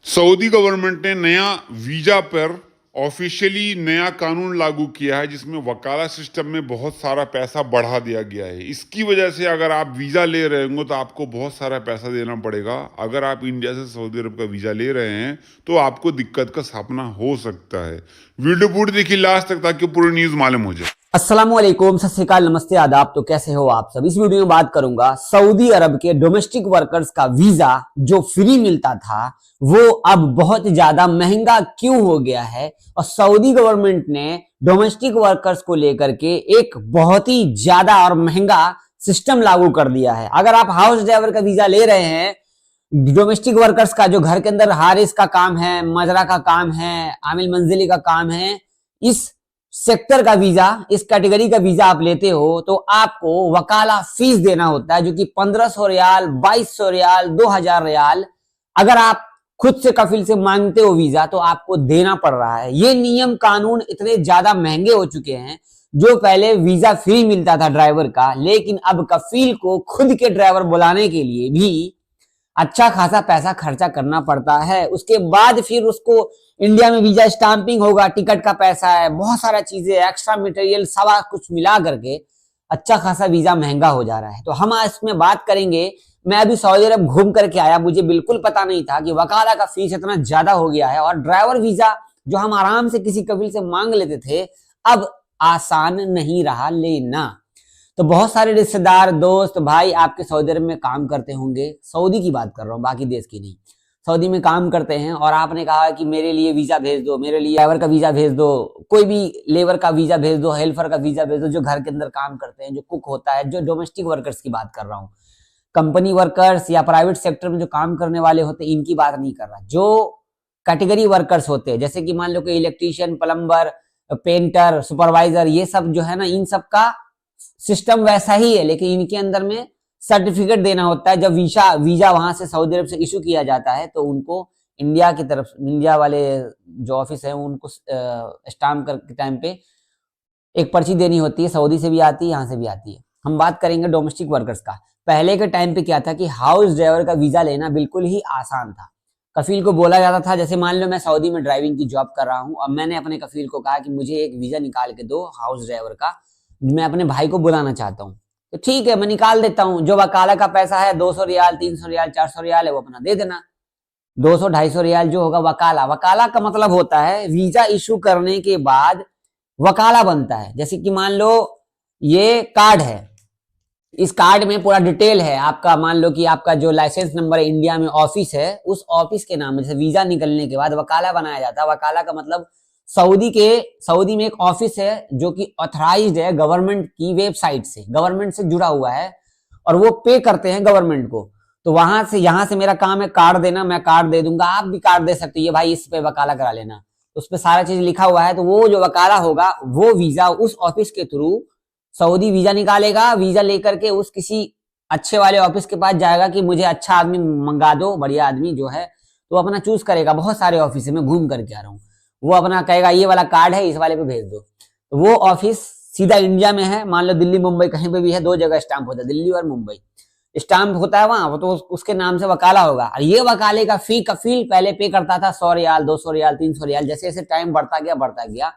Saudi government ने नया visa पर ऑफिशियली नया कानून लागू किया है जिसमें वकाला सिस्टम में बहुत सारा पैसा बढ़ा दिया गया है। इसकी वजह से अगर आप वीजा ले रहे होंगे तो आपको बहुत सारा पैसा देना पड़ेगा। अगर आप इंडिया से सऊदी अरब का वीजा ले रहे हैं तो आपको दिक्कत का सामना हो सकता है। वीडियो पूरी देखिए लास्ट तक ताकि पूरी न्यूज मालूम हो जाए। अस्सलामुअलैकुम, सत श्री अकाल, नमस्ते, आदाब। तो कैसे हो आप सब। इस वीडियो में बात करूंगा सऊदी अरब के डोमेस्टिक वर्कर्स का वीजा जो फ्री मिलता था वो अब बहुत ज्यादा महंगा क्यों हो गया है, और सऊदी गवर्नमेंट ने डोमेस्टिक वर्कर्स को लेकर के एक बहुत ही ज्यादा और महंगा सिस्टम लागू कर दिया है। अगर आप हाउस ड्राइवर का वीजा ले रहे हैं, डोमेस्टिक वर्कर्स का जो घर के अंदर हारिस का काम है, मजरा का काम है, आमिल मंजिली का काम है, इस सेक्टर का वीजा, इस कैटेगरी का वीजा आप लेते हो तो आपको वकाला फीस देना होता है जो कि 1500 रियाल, 2200 रियाल, 2000 रियाल। अगर आप खुद से कफिल से मांगते हो वीजा तो आपको देना पड़ रहा है। ये नियम कानून इतने ज्यादा महंगे हो चुके हैं। जो पहले वीजा फ्री मिलता था ड्राइवर का, लेकिन अब कफिल को खुद के ड्राइवर बुलाने के लिए भी अच्छा खासा पैसा खर्चा करना पड़ता है। उसके बाद फिर उसको इंडिया में वीजा स्टाम्पिंग होगा, टिकट का पैसा है, बहुत सारा चीजें, एक्स्ट्रा मटेरियल, सवा कुछ मिला करके अच्छा खासा वीजा महंगा हो जा रहा है। तो हम आज इसमें बात करेंगे। मैं अभी सऊदी अरब घूम करके आया, मुझे बिल्कुल पता नहीं था कि वकाला का फीस इतना ज्यादा हो गया है, और ड्राइवर वीजा जो हम आराम से किसी कबील से मांग लेते थे अब आसान नहीं रहा लेना। तो बहुत सारे रिश्तेदार, दोस्त, भाई आपके सऊदी अरब में काम करते होंगे। सऊदी की बात कर रहा हूँ, बाकी देश की नहीं। सऊदी में काम करते हैं और आपने कहा कि मेरे लिए वीजा भेज दो, मेरे लिए ड्राइवर का वीजा भेज दो, कोई भी लेबर का वीजा भेज दो, हेल्पर का वीजा भेज दो, जो घर के अंदर काम करते हैं, जो कुक होता है, जो डोमेस्टिक वर्कर्स की बात कर रहा हूँ। कंपनी वर्कर्स या प्राइवेट सेक्टर में जो काम करने वाले होते हैं इनकी बात नहीं कर रहा। जो कैटेगरी वर्कर्स होते हैं, जैसे कि मान लो कि इलेक्ट्रीशियन, प्लम्बर, पेंटर, सुपरवाइजर, ये सब जो है ना, इन सब का सिस्टम वैसा ही है, लेकिन इनके अंदर में सर्टिफिकेट देना होता है। जब वीजा वहां से सऊदी अरब से इशू किया जाता है तो उनको इंडिया की तरफ, इंडिया वाले जो ऑफिस है उनको स्टाम्प के टाइम पे एक पर्ची देनी होती है। सऊदी से भी आती है, यहाँ से भी आती है। हम बात करेंगे डोमेस्टिक वर्कर्स का। पहले के टाइम पे क्या था कि हाउस ड्राइवर का वीजा लेना बिल्कुल ही आसान था। कफील को बोला जाता था, जैसे मान लो मैं सऊदी में ड्राइविंग की जॉब कर रहा हूँ, अब मैंने अपने कफील को कहा कि मुझे एक वीजा निकाल के दो हाउस ड्राइवर का, मैं अपने भाई को बुलाना चाहता हूँ। तो ठीक है, मैं निकाल देता हूँ। जो वकाला का पैसा है 200 रियाल, 300 रियाल, 400 रियाल है, वो अपना दे देना। 200 250 रियाल जो होगा वकाला। वकाला का मतलब होता है वीजा इशू करने के बाद वकाला बनता है। जैसे कि मान लो ये कार्ड है, इस कार्ड में पूरा डिटेल है आपका। मान लो कि आपका जो लाइसेंस नंबर है, इंडिया में ऑफिस है, उस ऑफिस के नाम से वीजा निकलने के बाद वकाला बनाया जाता है। वकाला का मतलब सऊदी में एक ऑफिस है जो कि ऑथराइज्ड है गवर्नमेंट की वेबसाइट से, गवर्नमेंट से जुड़ा हुआ है, और वो पे करते हैं गवर्नमेंट को। तो वहां से, यहां से मेरा काम है कार्ड देना, मैं कार्ड दे दूंगा, आप भी कार्ड दे सकते हो, ये भाई इस पे वकाला करा लेना। उस पे सारा चीज लिखा हुआ है। तो वो जो वकाला होगा वो वीजा उस ऑफिस के थ्रू सऊदी वीजा निकालेगा। वीजा लेकर के उस किसी अच्छे वाले ऑफिस के पास जाएगा कि मुझे अच्छा आदमी मंगा दो, बढ़िया आदमी जो है, तो अपना चूज करेगा। बहुत सारे ऑफिस में घूम करके आ रहा हूँ, वो अपना कहेगा ये वाला कार्ड है, इस वाले पे भेज दो। तो वो ऑफिस सीधा इंडिया में है, मान लो दिल्ली, मुंबई, कहीं पे भी है, दो जगह स्टाम्प होता है, दिल्ली और मुंबई स्टाम्प होता है वहां, वो तो उसके नाम से वकाला होगा। और ये वकाले का फी कफील पहले पे करता था 100 रियाल, 200 रियाल, 300 रियाल, जैसे जैसे टाइम बढ़ता गया।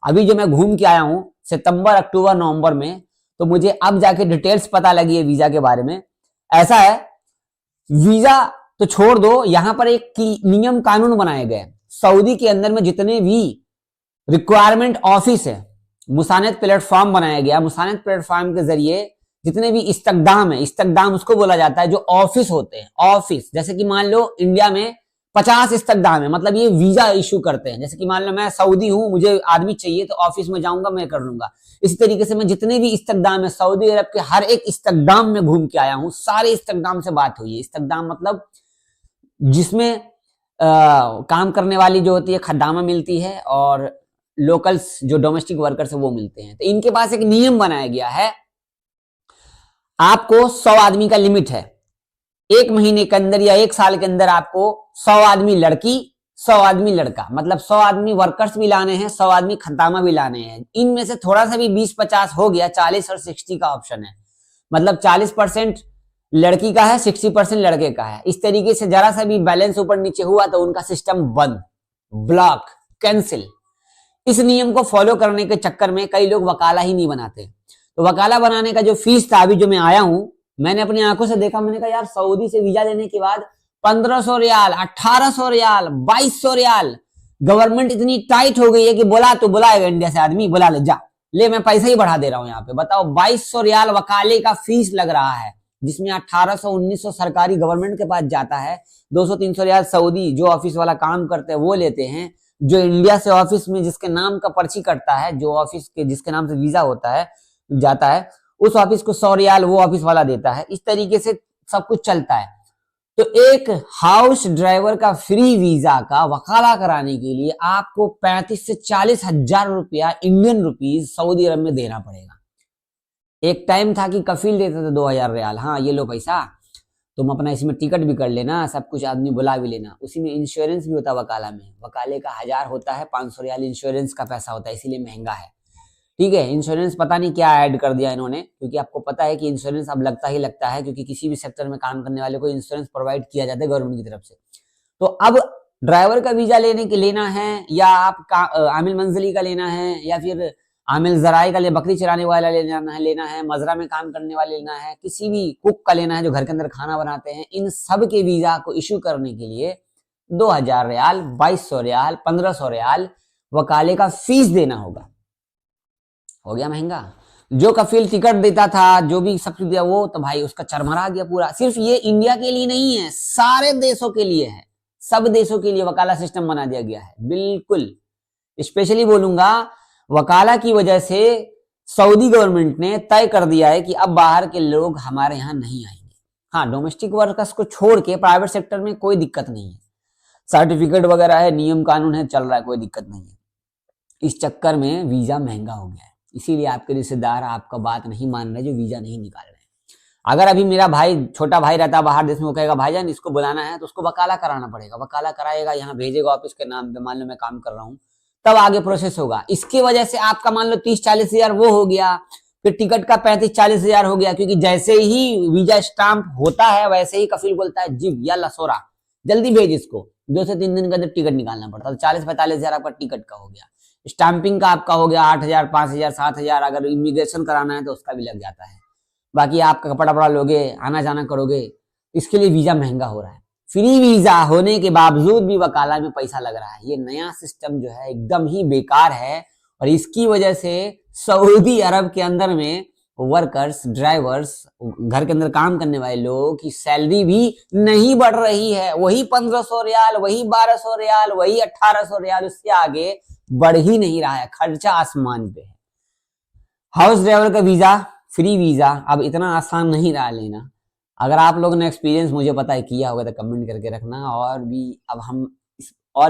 अभी जो मैं घूम के आया हूँ सितंबर, अक्टूबर, नवंबर में, तो मुझे अब जाके डिटेल्स पता लगी है वीजा के बारे में। ऐसा है, वीजा तो छोड़ दो, यहां पर एक नियम कानून बनाए गए। सऊदी के अंदर में जितने भी रिक्वायरमेंट ऑफिस है, मुसानद प्लेटफॉर्म बनाया गया। मुसानद प्लेटफॉर्म के जरिए जितने भी इस्तकदाम है, इस्तकदाम उसको बोला जाता है जो ऑफिस होते हैं। ऑफिस जैसे कि मान लो इंडिया में 50 इस्तकदाम है, मतलब ये वीजा इशू करते हैं। जैसे कि मान लो मैं सऊदी हूं, मुझे आदमी चाहिए, तो ऑफिस में जाऊंगा, मैं कर लूंगा। इसी तरीके से मैं जितने भी इस्तकदाम है सऊदी अरब के, हर एक इस्तकदाम में घूम के आया हूं, सारे इस्तकदाम से बात हुई है। इस्तकदाम मतलब जिसमें काम करने वाली जो होती है खद्दामा मिलती है, और लोकल्स जो डोमेस्टिक वर्कर्स है वो मिलते हैं। तो इनके पास एक नियम बनाया गया है, आपको 100 आदमी का लिमिट है। एक महीने के अंदर या एक साल के अंदर आपको 100 आदमी लड़की, 100 आदमी लड़का, मतलब 100 आदमी वर्कर्स भी लाने हैं, 100 आदमी खद्दामा भी लाने हैं। इनमें से थोड़ा सा भी 20-50 हो गया, 40 और 60 का ऑप्शन है। मतलब 40% लड़की का है, 60% लड़के का है। इस तरीके से जरा सा भी बैलेंस ऊपर नीचे हुआ तो उनका सिस्टम बंद, ब्लॉक, कैंसिल। इस नियम को फॉलो करने के चक्कर में कई लोग वकाला ही नहीं बनाते। तो वकाला बनाने का जो फीस था, अभी जो मैं आया हूं, मैंने अपनी आंखों से देखा, मैंने कहा यार सऊदी से वीजा लेने के बाद 1500 रियाल, 1800 रियाल, 2200 रियाल। गवर्नमेंट इतनी टाइट हो गई है कि बोला तो बुलाएगा इंडिया से आदमी, बुला ले, जा ले, मैं पैसा ही बढ़ा दे रहा हूं यहाँ पे। बताओ 2200 रियाल वकाले का फीस लग रहा है, जिसमें 1800-1900 सरकारी गवर्नमेंट के पास जाता है, 200-300 रियाल सऊदी जो ऑफिस वाला काम करते हैं वो लेते हैं, जो इंडिया से ऑफिस में जिसके नाम का पर्ची कटता है, जो ऑफिस के जिसके नाम से वीजा होता है जाता है, उस ऑफिस को 100 रियाल वो ऑफिस वाला देता है। इस तरीके से सब कुछ चलता है। तो एक हाउस ड्राइवर का फ्री वीजा का वकाला कराने के लिए आपको 35 से 40 हजार रुपया इंडियन रुपीज सऊदी अरब में देना पड़ेगा। एक टाइम था कि कफील देते थे 2000 रियाल, हाँ ये लो पैसा, तुम अपना इसमें टिकट भी कर लेना, सब कुछ आदमी बुला भी लेना। उसी में इंश्योरेंस भी होता है वकाला में, वकाले का 1000 होता है, 500 रियाल इंश्योरेंस का पैसा होता है, इसीलिए महंगा है। ठीक है, इंश्योरेंस पता नहीं क्या ऐड कर दिया इन्होंने, क्योंकि आपको पता है कि इंश्योरेंस अब लगता ही लगता है, क्योंकि किसी भी सेक्टर में काम करने वाले को इंश्योरेंस प्रोवाइड किया जाता है गवर्नमेंट की तरफ से। तो अब ड्राइवर का वीजा लेना है, या आप आमिल मंजली का लेना है, या फिर आमिल जराए का बकरी चराने वाला लेना है, मजरा में काम करने वाले लेना है, किसी भी कुक का लेना है जो घर के अंदर खाना बनाते हैं, इन सब के वीजा को इश्यू करने के लिए 2000 रियाल, 2200 रियाल, 1500 रियाल वकाले का फीस देना होगा। हो गया महंगा। जो कफील टिकट देता था, जो भी सब कुछ दिया, वो तो भाई उसका चरमरा गया पूरा। सिर्फ ये इंडिया के लिए नहीं है, सारे देशों के लिए है, सब देशों के लिए वकाला सिस्टम बना दिया गया है। बिल्कुल स्पेशली बोलूंगा, वकाला की वजह से सऊदी गवर्नमेंट ने तय कर दिया है कि अब बाहर के लोग हमारे यहाँ नहीं आएंगे। हाँ, डोमेस्टिक वर्कर्स को छोड़ के प्राइवेट सेक्टर में कोई दिक्कत नहीं है, सर्टिफिकेट वगैरह है, नियम कानून है, चल रहा है, कोई दिक्कत नहीं है। इस चक्कर में वीजा महंगा हो गया है, इसीलिए आपके रिश्तेदार आपका बात नहीं मान रहे, जो वीजा नहीं निकाल रहे। अगर अभी मेरा भाई, छोटा भाई रहता बाहर देश में, वो कहेगा भाईजान इसको बुलाना है, तो उसको वकाला कराना पड़ेगा, वकाला कराएगा, यहाँ भेजेगा ऑफिस के नाम पे, मान लो मैं काम कर रहा हूँ, तब आगे प्रोसेस होगा। इसकी वजह से आपका मान लो 30-40 हजार वो हो गया, फिर टिकट का 35-40 हजार हो गया, क्योंकि जैसे ही वीजा स्टाम्प होता है वैसे ही कफील बोलता है जी या लसोरा जल्दी भेज इसको, 2 से 3 दिन के अंदर टिकट निकालना पड़ता है। 40-45 हजार आपका टिकट का हो गया, स्टाम्पिंग का आपका हो गया 8,000, 5,000, 7,000, अगर इमिग्रेशन कराना है तो उसका भी लग जाता है। बाकी आपका कपड़ा वपड़ा लोगे, आना जाना करोगे, इसके लिए वीजा महंगा हो रहा है। फ्री वीजा होने के बावजूद भी वकाला में पैसा लग रहा है। ये नया सिस्टम जो है एकदम ही बेकार है, और इसकी वजह से सऊदी अरब के अंदर में वर्कर्स, ड्राइवर्स, घर के अंदर काम करने वाले लोगों की सैलरी भी नहीं बढ़ रही है। वही 1500 रियाल, वही 1200 रियाल, वही 1800 रियाल, उससे आगे बढ़ ही नहीं रहा है, खर्चा आसमान पे है। हाउस ड्राइवर का वीजा, फ्री वीजा अब इतना आसान नहीं रहा लेना। अगर आप लोगों ने एक्सपीरियंस, मुझे पता है, किया होगा तो कमेंट करके रखना, और भी अब हम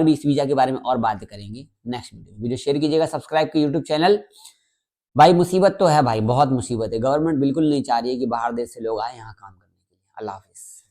इस वीजा के बारे में और बातें करेंगे नेक्स्ट वीडियो शेयर कीजिएगा, सब्सक्राइब की यूट्यूब चैनल। भाई मुसीबत तो है भाई, बहुत मुसीबत है, गवर्नमेंट बिल्कुल नहीं चाह रही है कि बाहर देश से लोग आए यहाँ काम करने के लिए। अल्लाह हाफिज।